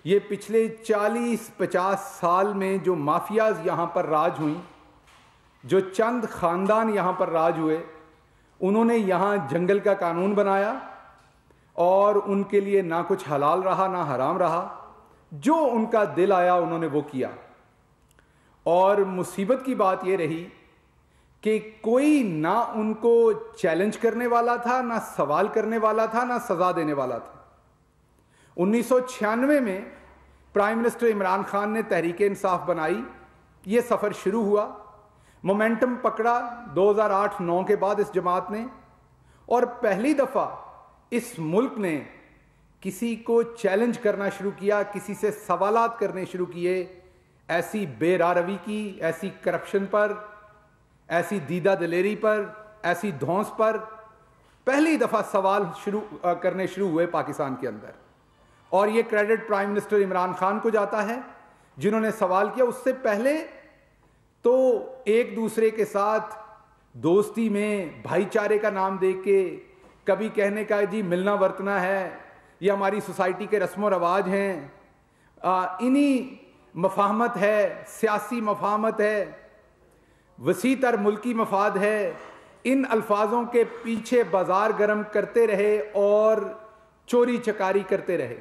یہ پچھلے 40-50 سال میں جو مافیاز یہاں پر راج ہوئیں، جو چند خاندان یہاں پر راج ہوئے، انہوں نے یہاں جنگل کا قانون بنایا اور ان کے لیے نہ کچھ حلال رہا نہ حرام رہا، جو ان کا دل آیا انہوں نے وہ کیا۔ اور مصیبت کی بات یہ رہی کہ کوئی نہ ان کو چیلنج کرنے والا تھا، نہ سوال کرنے والا تھا، نہ سزا دینے والا تھا۔ 1996 میں پرائم منسٹر عمران خان نے تحریک انصاف بنائی، یہ سفر شروع ہوا، مومنٹم پکڑا 2008-9 کے بعد اس جماعت نے، اور پہلی دفعہ اس ملک نے کسی کو چیلنج کرنا شروع کیا، کسی سے سوالات کرنے شروع کیے، ایسی بے راہ روی کی، ایسی کرپشن پر، ایسی دیدہ دلیری پر، ایسی دھونس پر پہلی دفعہ سوال کرنے شروع ہوئے پاکستان کے اندر۔ اور یہ credit prime minister Imran Khan کو جاتا ہے جنہوں نے سوال کیا۔ اس سے پہلے تو ایک دوسرے کے ساتھ دوستی میں بھائی چارے کا نام دے کے کبھی کہنے کا جی ملنا ورتنا ہے، یہ ہماری سوسائٹی کے رسم و رواج ہیں، انہی مفاہمت ہے، سیاسی مفاہمت ہے، وسیع تر ملکی مفاد ہے، ان الفاظوں کے پیچھے بازار گرم کرتے رہے اور چوری چکاری کرتے رہے۔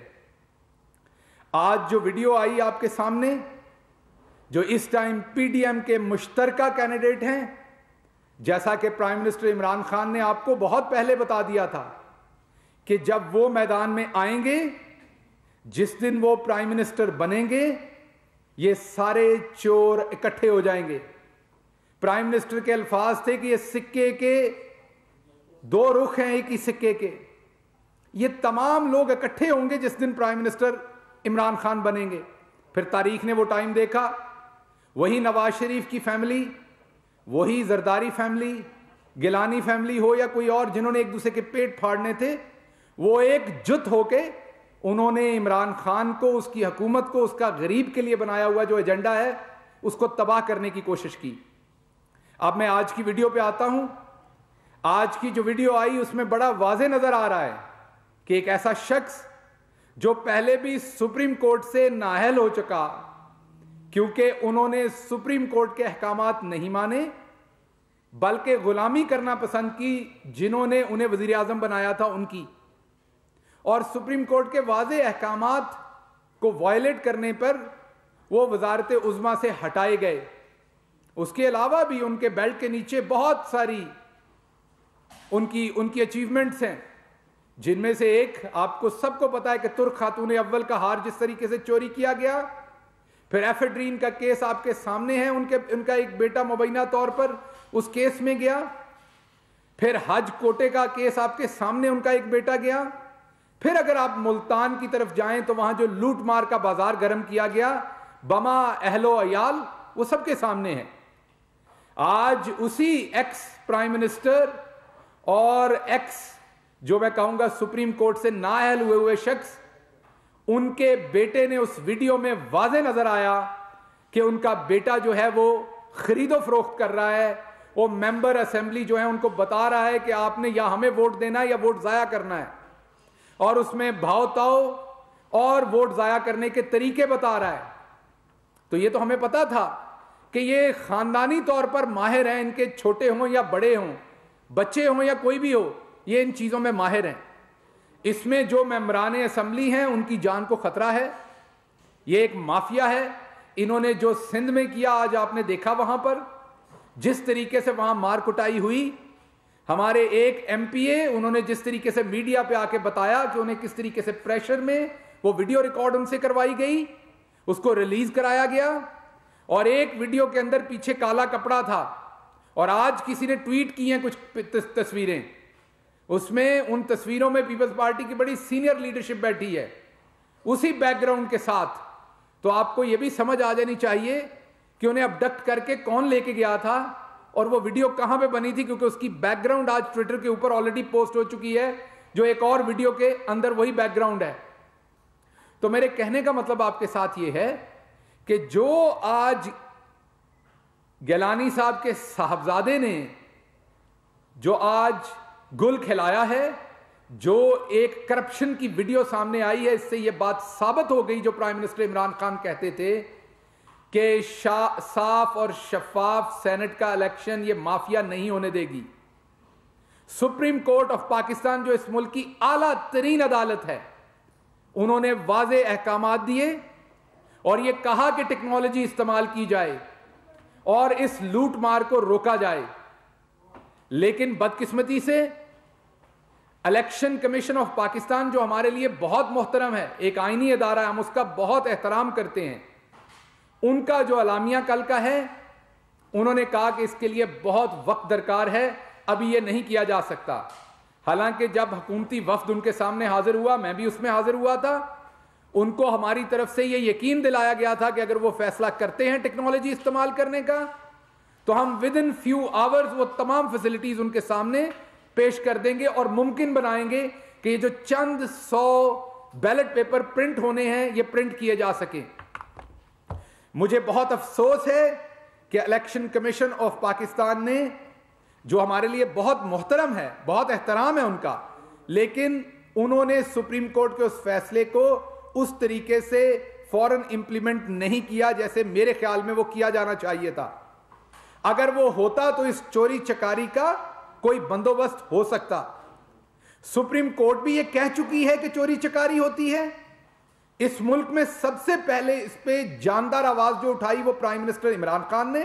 آج جو ویڈیو آئی آپ کے سامنے، جو اس ٹائم پی ڈی ایم کے مشترکہ کینڈیڈیٹ ہیں، جیسا کہ پرائم منسٹر عمران خان نے آپ کو بہت پہلے بتا دیا تھا کہ جب وہ میدان میں آئیں گے، جس دن وہ پرائم منسٹر بنیں گے، یہ سارے چور اکٹھے ہو جائیں گے۔ پرائم منسٹر کے الفاظ تھے کہ یہ سکے کے دو رخ ہیں ایک ہی سکے کے، یہ تمام لوگ اکٹھے ہوں گے جس دن پرائم منسٹر عمران خان بنیں گے۔ پھر تاریخ نے وہ ٹائم دیکھا، وہی نواز شریف کی فیملی، وہی زرداری فیملی، گیلانی فیملی ہو یا کوئی اور جنہوں نے ایک دوسرے کے پیٹ پھاڑنے تھے، وہ ایک جت ہو کے انہوں نے عمران خان کو، اس کی حکومت کو، اس کا غریب کے لیے بنایا ہوا جو ایجنڈا ہے اس کو تباہ کرنے کی کوشش کی۔ اب میں آج کی ویڈیو پہ آتا ہوں۔ آج کی جو ویڈیو آئی اس میں بڑا واضح نظر آ رہا ہے کہ ایک ایسا شخص جو پہلے بھی سپریم کورٹ سے نااہل ہو چکا کیونکہ انہوں نے سپریم کورٹ کے احکامات نہیں مانے بلکہ غلامی کرنا پسند کی جنہوں نے انہیں وزیر اعظم بنایا تھا ان کی، اور سپریم کورٹ کے واضح احکامات کو وائلیٹ کرنے پر وہ وزارت عظمیٰ سے ہٹائے گئے۔ اس کے علاوہ بھی ان کے بیلٹ کے نیچے بہت ساری ان کی اچیومنٹس ہیں، جن میں سے ایک آپ کو سب کو پتا ہے کہ ترک خاتون اول کا ہار جس طریقے سے چوری کیا گیا، پھر ایفیڈرین کا کیس آپ کے سامنے ہے، ان کا ایک بیٹا مبینہ طور پر اس کیس میں گیا، پھر حج کوٹے کا کیس آپ کے سامنے ان کا ایک بیٹا گیا، پھر اگر آپ ملتان کی طرف جائیں تو وہاں جو لوٹ مار کا بازار گرم کیا گیا، بما اہل و عیال، وہ سب کے سامنے ہے۔ آج اسی ایکس پرائم منسٹر اور ایکس جو میں کہوں گا سپریم کورٹ سے نااہل ہوئے شخص، ان کے بیٹے نے اس ویڈیو میں واضح نظر آیا کہ ان کا بیٹا جو ہے وہ خرید و فروخت کر رہا ہے، وہ ممبر اسمبلی جو ہے ان کو بتا رہا ہے کہ آپ نے یا ہمیں ووٹ دینا ہے یا ووٹ ضائع کرنا ہے، اور اس میں بھاؤ تاؤ اور ووٹ ضائع کرنے کے طریقے بتا رہا ہے۔ تو یہ تو ہمیں پتا تھا کہ یہ خاندانی طور پر ماہر ہیں، ان کے چھوٹے ہوں یا بڑے ہوں، بچے ہوں یا کوئی بھی ہو، یہ ان چیزوں میں ماہر ہیں۔ اس میں جو ممبران اسمبلی ہیں ان کی جان کو خطرہ ہے، یہ ایک مافیا ہے۔ انہوں نے جو سندھ میں کیا آج آپ نے دیکھا، وہاں پر جس طریقے سے وہاں مار کٹائی ہوئی، ہمارے ایک ایم پی اے انہوں نے جس طریقے سے میڈیا پہ آ کے بتایا کہ انہیں کس طریقے سے پریشر میں وہ ویڈیو ریکارڈ ان سے کروائی گئی، اس کو ریلیز کرایا گیا، اور ایک ویڈیو کے اندر پیچھے کالا کپڑا تھا، اور آج کسی نے ٹویٹ کی ہیں کچھ تصویریں، اس میں ان تصویروں میں پیپلز پارٹی کی بڑی سینئر لیڈرشپ بیٹھی ہے اسی بیک گراؤنڈ کے ساتھ۔ تو آپ کو یہ بھی سمجھ آ جانی چاہیے کہ انہیں ابڈکٹ کر کے کون لے کے گیا تھا اور وہ ویڈیو کہاں پہ بنی تھی، کیونکہ اس کی بیک گراؤنڈ آج ٹویٹر کے اوپر آلریڈی پوسٹ ہو چکی ہے، جو ایک اور ویڈیو کے اندر وہی بیک گراؤنڈ ہے۔ تو میرے کہنے کا مطلب آپ کے ساتھ یہ ہے کہ جو آج گیلانی صاحب کے صاحبزادے نے جو آج گل کھلایا ہے، جو ایک کرپشن کی ویڈیو سامنے آئی ہے، اس سے یہ بات ثابت ہو گئی جو پرائم منسٹر عمران خان کہتے تھے کہ صاف اور شفاف سینٹ کا الیکشن یہ مافیا نہیں ہونے دے گی۔ سپریم کورٹ آف پاکستان جو اس ملک کی اعلیٰ ترین عدالت ہے، انہوں نے واضح احکامات دیے اور یہ کہا کہ ٹیکنالوجی استعمال کی جائے اور اس لوٹ مار کو روکا جائے، لیکن بدقسمتی سے الیکشن کمیشن آف پاکستان جو ہمارے لیے بہت محترم ہے، ایک آئینی ادارہ ہے، ہم اس کا بہت احترام کرتے ہیں، ان کا جو اعلامیہ کل کا ہے، انہوں نے کہا کہ اس کے لیے بہت وقت درکار ہے، ابھی یہ نہیں کیا جا سکتا۔ حالانکہ جب حکومتی وفد ان کے سامنے حاضر ہوا، میں بھی اس میں حاضر ہوا تھا، ان کو ہماری طرف سے یہ یقین دلایا گیا تھا کہ اگر وہ فیصلہ کرتے ہیں ٹیکنالوجی استعمال کرنے کا تو ہم ودن فیو آورز وہ تمام فیسلٹیز ان کے سامنے پیش کر دیں گے اور ممکن بنائیں گے کہ یہ جو چند 100 بیلٹ پیپر پرنٹ ہونے ہیں یہ پرنٹ کیے جا سکیں۔ مجھے بہت افسوس ہے کہ الیکشن کمیشن آف پاکستان نے، جو ہمارے لیے بہت محترم ہے، بہت احترام ہے ان کا، لیکن انہوں نے سپریم کورٹ کے اس فیصلے کو اس طریقے سے فوراً امپلیمنٹ نہیں کیا جیسے میرے خیال میں وہ کیا جانا چاہیے تھا۔ اگر وہ ہوتا تو اس چوری چکاری کا کوئی بندوبست ہو سکتا۔ سپریم کورٹ بھی یہ کہہ چکی ہے کہ چوری چکاری ہوتی ہے۔ اس ملک میں سب سے پہلے اس پہ جاندار آواز جو اٹھائی وہ پرائم منسٹر عمران خان نے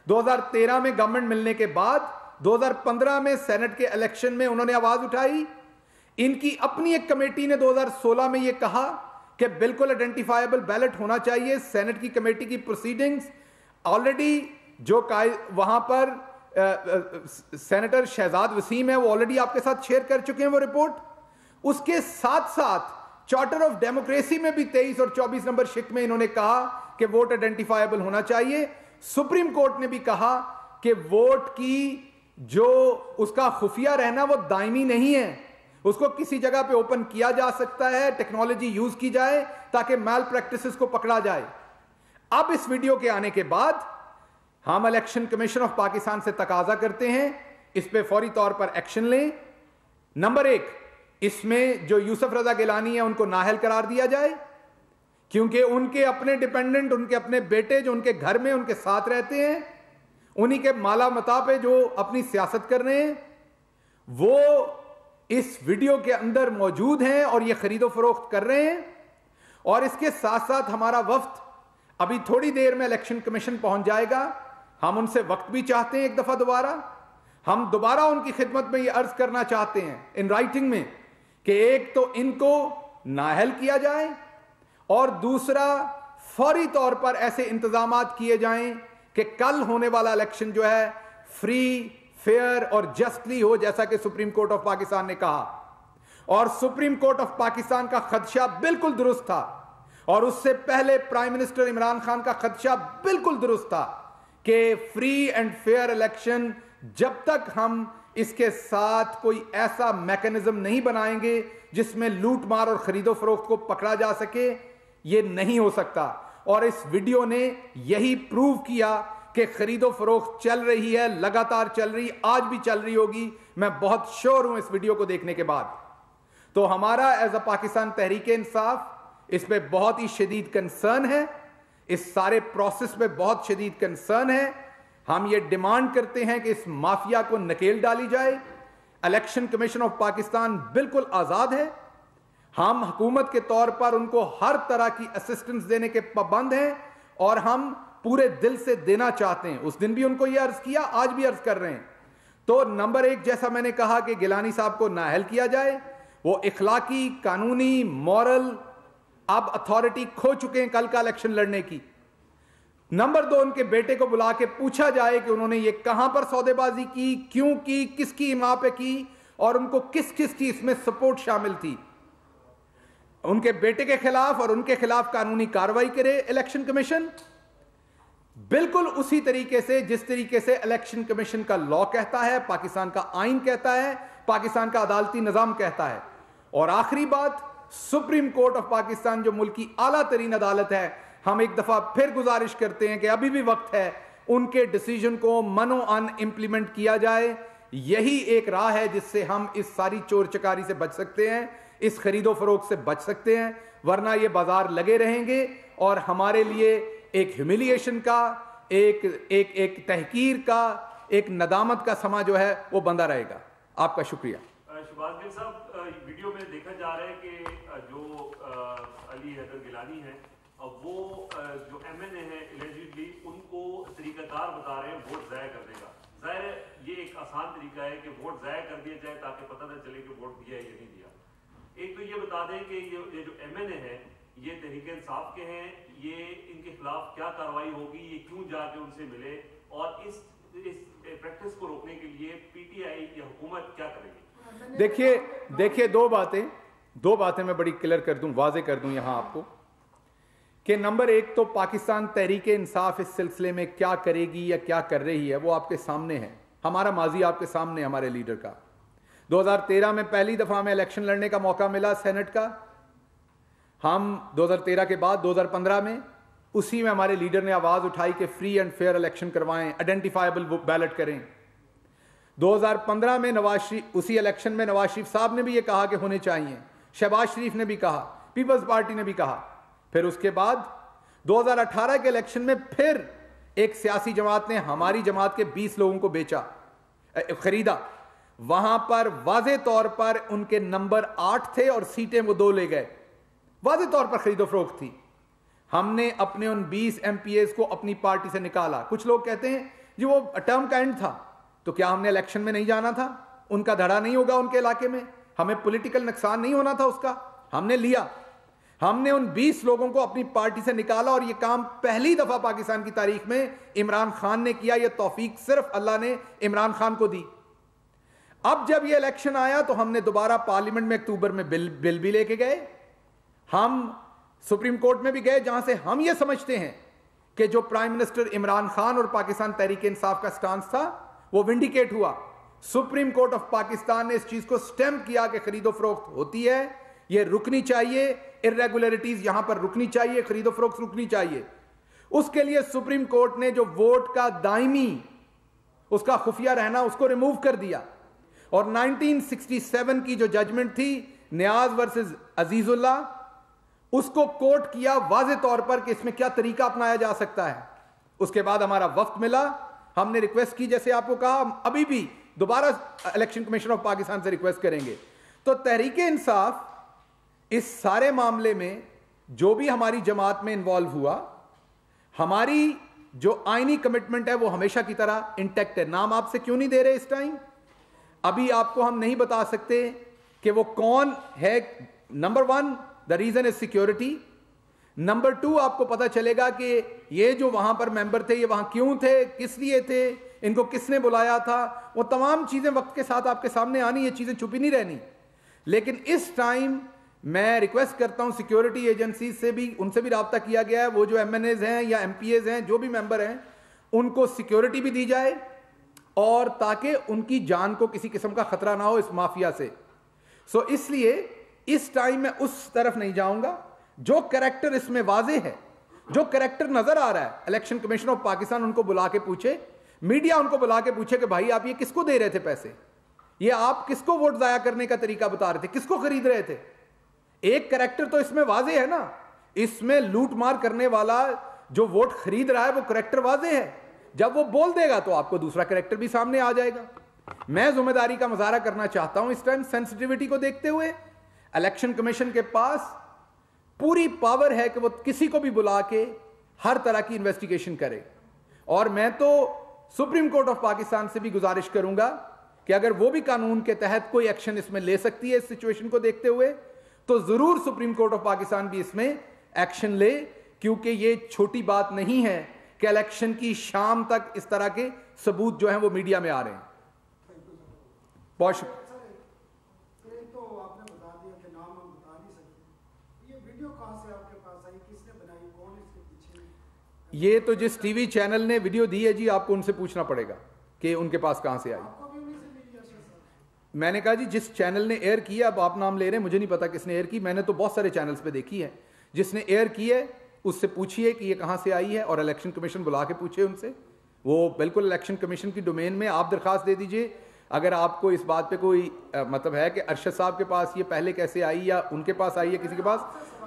2013 میں گورنمنٹ ملنے کے بعد، 2015 میں سینٹ کے الیکشن میں انہوں نے آواز اٹھائی۔ ان کی اپنی ایک کمیٹی نے 2016 میں یہ کہا کہ بالکل آئیڈینٹیفائیبل بیلٹ ہونا چاہیے۔ سینٹ کی کمیٹی کی پروسیڈنگز آلریڈی جو وہاں پر سینیٹر شہزاد وسیم ہے وہ آلریڈی آپ کے ساتھ شیئر کر چکے ہیں وہ رپورٹ۔ اس کے ساتھ ساتھ چارٹر آف ڈیموکریسی میں بھی 23 اور 24 نمبر شق میں انہوں نے کہا کہ ووٹ آئیڈینٹیفائیبل ہونا چاہیے۔ سپریم کورٹ نے بھی کہا کہ ووٹ کی جو اس کا خفیہ رہنا وہ دائمی نہیں ہے، اس کو کسی جگہ پہ اوپن کیا جا سکتا ہے، ٹیکنالوجی یوز کی جائے تاکہ میل پریکٹسز کو پکڑا جائے۔ اب اس ویڈیو کے آنے کے بعد ہم الیکشن کمیشن آف پاکستان سے تقاضا کرتے ہیں اس پہ فوری طور پر ایکشن لیں۔ نمبر 1، اس میں جو یوسف رضا گیلانی ہیں ان کو نااہل قرار دیا جائے، کیونکہ ان کے اپنے ڈیپینڈنٹ، ان کے اپنے بیٹے جو ان کے گھر میں ان کے ساتھ رہتے ہیں، انہی کے مالا متا پہ جو اپنی سیاست کر رہے ہیں، وہ اس ویڈیو کے اندر موجود ہیں اور یہ خرید و فروخت کر رہے ہیں۔ اور اس کے ساتھ ساتھ ہمارا وفد ابھی تھوڑی دیر میں الیکشن کمیشن پہنچ جائے گا۔ ہم ان سے وقت بھی چاہتے ہیں ایک دفعہ دوبارہ، ہم دوبارہ ان کی خدمت میں یہ عرض کرنا چاہتے ہیں ان رائٹنگ میں کہ ایک تو ان کو نااہل کیا جائے اور دوسرا فوری طور پر ایسے انتظامات کیے جائیں کہ کل ہونے والا الیکشن جو ہے فری، فیئر اور جسٹلی ہو، جیسا کہ سپریم کورٹ آف پاکستان نے کہا۔ اور سپریم کورٹ آف پاکستان کا خدشہ بالکل درست تھا، اور اس سے پہلے پرائم منسٹر عمران خان کا خدشہ بالکل درست تھا کہ فری اینڈ فیئر الیکشن جب تک ہم اس کے ساتھ کوئی ایسا میکنزم نہیں بنائیں گے جس میں لوٹ مار اور خرید و فروخت کو پکڑا جا سکے، یہ نہیں ہو سکتا۔ اور اس ویڈیو نے یہی پروو کیا کہ خرید و فروخت چل رہی ہے، لگاتار چل رہی، آج بھی چل رہی ہوگی، میں بہت شور ہوں اس ویڈیو کو دیکھنے کے بعد۔ تو ہمارا ایز اے پاکستان تحریک انصاف اس پہ بہت ہی شدید کنسرن ہے، اس سارے پروسیس پہ بہت شدید کنسرن ہے۔ ہم یہ ڈیمانڈ کرتے ہیں کہ اس مافیا کو نکیل ڈالی جائے۔ الیکشن کمیشن آف پاکستان بالکل آزاد ہے، ہم حکومت کے طور پر ان کو ہر طرح کی اسسٹنس دینے کے پابند ہیں اور ہم پورے دل سے دینا چاہتے ہیں۔ اس دن بھی ان کو یہ عرض کیا، آج بھی عرض کر رہے ہیں۔ تو نمبر 1، جیسا میں نے کہا کہ گیلانی صاحب کو نااہل کیا جائے، وہ اخلاقی، قانونی، مورل اب اتھارٹی کھو چکے ہیں کل کا الیکشن لڑنے کی۔ نمبر 2، ان کے بیٹے کو بلا کے پوچھا جائے کہ انہوں نے یہ کہاں پر سودے بازی کی، کیوں کی، کس کی اماں پہ کی، اور ان کو کس کس کی اس میں سپورٹ شامل تھی۔ ان کے بیٹے کے خلاف اور ان کے خلاف قانونی کارروائی کرے الیکشن کمیشن، بالکل اسی طریقے سے جس طریقے سے الیکشن کمیشن کا لا کہتا ہے، پاکستان کا آئین کہتا ہے، پاکستان کا عدالتی نظام کہتا ہے۔ اور آخری بات، سپریم کورٹ آف پاکستان جو ملک کی اعلیٰ ترین عدالت ہے، ہم ایک دفعہ پھر گزارش کرتے ہیں کہ ابھی بھی وقت ہے ان کے ڈیسیجن کو منو ان امپلیمنٹ کیا جائے۔ یہی ایک راہ ہے جس سے ہم اس ساری چور چکاری سے بچ سکتے ہیں, اس خرید و فروخت سے بچ سکتے ہیں, ورنہ یہ بازار لگے رہیں گے اور ہمارے لیے ایک ہیوملیشن کا, ایک تحقیر کا, ایک ندامت کا سما جو ہے وہ بندہ رہے گا. آپ کا شکریہ. شہباز گل صاحب, ویڈیو میں دیکھا جا رہا ہے کہ جو علی حیدر گیلانی ہے وہ جو ایم این اے ہیں ایلیجڈلی ان کو طریقہ کار بتا رہے ہیں ووٹ ضائع کرنے کا. ظاہر ہے یہ ایک آسان طریقہ ہے کہ ووٹ ضائع کر دیا جائے تاکہ پتہ نہ چلے کہ ووٹ دیا ہے یا نہیں دیا. ایک تو یہ بتا دیں کہ یہ جو ایم این اے ہیں یہ تحریک انصاف کے ہیں, یہ ان کے خلاف کیا کارروائی ہوگی, یہ کیوں جا کے ان سے ملے, اور اس پریکٹس کو روکنے کے لیے پی ٹی آئی یا حکومت کیا کرے گی؟ دیکھیے دو باتیں میں بڑی کلیئر کر دوں, واضح کر دوں یہاں آپ کو, کہ نمبر ایک تو پاکستان تحریک انصاف اس سلسلے میں کیا کرے گی یا کیا کر رہی ہے وہ آپ کے سامنے ہے. ہمارا ماضی آپ کے سامنے, ہمارے لیڈر کا 2013 میں پہلی دفعہ ہمیں الیکشن لڑنے کا موقع ملا سینٹ کا. ہم 2013 کے بعد 2015 میں اسی میں ہمارے لیڈر نے آواز اٹھائی کہ فری اینڈ فیئر الیکشن کروائیں, آئیڈینٹیفائبل بیلٹ کریں. 2015 میں اسی الیکشن میں نواز شریف صاحب نے بھی یہ کہا کہ ہونے چاہیے, شہباز شریف نے بھی کہا, پیپلز پارٹی نے بھی کہا. پھر اس کے بعد 2018 کے الیکشن میں پھر ایک سیاسی جماعت نے ہماری جماعت کے 20 لوگوں کو خریدا. وہاں پر واضح طور پر ان کے نمبر 8 تھے اور سیٹیں وہ 2 لے گئے. واضح طور پر خرید و فروخت تھی. ہم نے اپنے ان 20 ایم پی ایز کو اپنی پارٹی سے نکالا. کچھ لوگ کہتے ہیں جی وہ ٹرم کا اینڈ تھا, تو کیا ہم نے الیکشن میں نہیں جانا تھا؟ ان کا دھڑا نہیں ہوگا ان کے علاقے میں, ہمیں پولیٹیکل نقصان نہیں ہونا تھا اس کا؟ ہم نے لیا. ہم نے ان 20 لوگوں کو اپنی پارٹی سے نکالا, اور یہ کام پہلی دفعہ پاکستان کی تاریخ میں عمران خان نے کیا. یہ توفیق صرف اللہ نے عمران خان کو دی. اب جب یہ الیکشن آیا تو ہم نے دوبارہ پارلیمنٹ میں اکتوبر میں بل بھی لے کے گئے. ہم سپریم کورٹ میں بھی گئے, جہاں سے ہم یہ سمجھتے ہیں کہ جو پرائم منسٹر عمران خان اور پاکستان تحریک انصاف کا سٹانس تھا وہ ونڈیکیٹ ہوا. سپریم کورٹ آف پاکستان نے اس چیز کو سٹیمپ کیا کہ خرید و فروخت ہوتی ہے, یہ رکنی چاہیے, irregularities یہاں پر رکنی چاہیے, خرید و فروخت رکنی چاہیے. اس کے لیے سپریم کورٹ نے جو ووٹ کا دائمی اس کا خفیہ رہنا اس کو ریموو کر دیا, اور 1967 کی جو ججمنٹ تھی نیاز ورسز عزیز اللہ, اس کو کوٹ کیا واضح طور پر کہ اس میں کیا طریقہ اپنایا جا سکتا ہے. اس کے بعد ہمارا وقت ملا, ہم نے ریکویسٹ کی, جیسے آپ کو کہا, ابھی بھی دوبارہ الیکشن کمیشن آف پاکستان سے ریکویسٹ کریں گے. تو تحریک انصاف اس سارے معاملے میں جو بھی ہماری جماعت میں انوالو ہوا, ہماری جو آئینی کمٹمنٹ ہے وہ ہمیشہ کی طرح انٹیکٹ ہے. نام آپ سے کیوں نہیں دے رہے اس ٹائم, ابھی آپ کو ہم نہیں بتا سکتے کہ وہ کون ہے. Number 1 the reason is security. Number 2 آپ کو پتا چلے گا کہ یہ جو وہاں پر ممبر تھے یہ وہاں کیوں تھے, کس لیے تھے, ان کو کس نے بلایا تھا. وہ تمام چیزیں وقت کے ساتھ آپ کے سامنے آنی, یہ چیزیں چھپی نہیں رہنی. لیکن اس ٹائم میں ریکویسٹ کرتا ہوں سیکیورٹی ایجنسیز سے بھی, ان سے بھی رابطہ کیا گیا ہے. وہ جو ایم این ایز ہیں یا ایم پی ایز ہیں, جو بھی ممبر ہیں, ان کو سیکیورٹی بھی دی جائے, اور تاکہ ان کی جان کو کسی قسم کا خطرہ نہ ہو اس مافیا سے. اس لیے اس ٹائم میں اس طرف نہیں جاؤں گا. جو کریکٹر اس میں واضح ہے, جو کریکٹر نظر آ رہا ہے, الیکشن کمیشن آف پاکستان ان کو بلا کے پوچھے, میڈیا ان کو بلا کے پوچھے کہ بھائی آپ یہ کس کو دے رہے تھے پیسے, یہ آپ کس کو ووٹ ضائع کرنے کا طریقہ بتا رہے تھے, کس کو خرید رہے تھے. ایک کریکٹر تو اس میں واضح ہے نا, اس میں لوٹ مار کرنے والا جو ووٹ خرید رہا ہے وہ کریکٹر واضح ہے. جب وہ بول دے گا تو آپ کو دوسرا کریکٹر بھی سامنے آ جائے گا. میں ذمہ داری کا مظاہرہ کرنا چاہتا ہوں اس ٹائم سینسٹیوٹی کو دیکھتے ہوئے. الیکشن کمیشن کے پاس پوری پاور ہے کہ وہ کسی کو بھی بلا کے ہر طرح کی انویسٹیگیشن کرے. اور میں تو سپریم کورٹ آف پاکستان سے بھی گزارش کروں گا کہ اگر وہ بھی قانون کے تحت کوئی ایکشن اس میں لے سکتی ہے اس سچویشن کو دیکھتے ہوئے, تو ضرور سپریم کورٹ آف پاکستان بھی اس میں ایکشن لے, کیونکہ یہ چھوٹی بات نہیں ہے کہ الیکشن کی شام تک اس طرح کے ثبوت جو ہیں وہ میڈیا میں آ رہے ہیں. بہت شکریہ. یہ تو جس ٹی وی چینل نے ویڈیو دی ہے جی, آپ کو ان سے پوچھنا پڑے گا کہ ان کے پاس کہاں سے آئی. میں نے کہا جی جس چینل نے ایئر کیا, اب آپ نام لے رہے ہیں, مجھے نہیں پتا کس نے ایئر کی. میں نے تو بہت سارے چینلز پہ دیکھی ہے. جس نے ایئر کی ہے اس سے پوچھیے کہ یہ کہاں سے آئی ہے, اور الیکشن کمیشن بلا کے پوچھے ان سے. وہ بالکل الیکشن کمیشن کی ڈومین میں, آپ درخواست دے دیجئے اگر آپ کو اس بات پہ کوئی مطلب ہے کہ ارشد صاحب کے پاس یہ پہلے کیسے آئی یا ان کے پاس آئی ہے کسی کے پاس,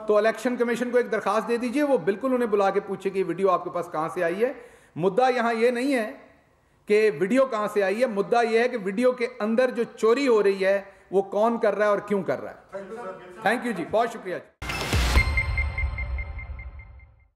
تو الیکشن کمیشن کو ایک درخواست دے دیجئے, وہ بالکل انہیں بلا کے پوچھے کہ یہ ویڈیو آپ کے پاس کہاں سے آئی ہے. مدعا یہاں یہ نہیں ہے کہ ویڈیو کہاں سے آئی ہے, مدعا یہ ہے کہ ویڈیو کے اندر جو چوری ہو رہی ہے وہ کون کر رہا ہے اور کیوں کر رہا ہے. تھینک یو جی, بہت شکریہ.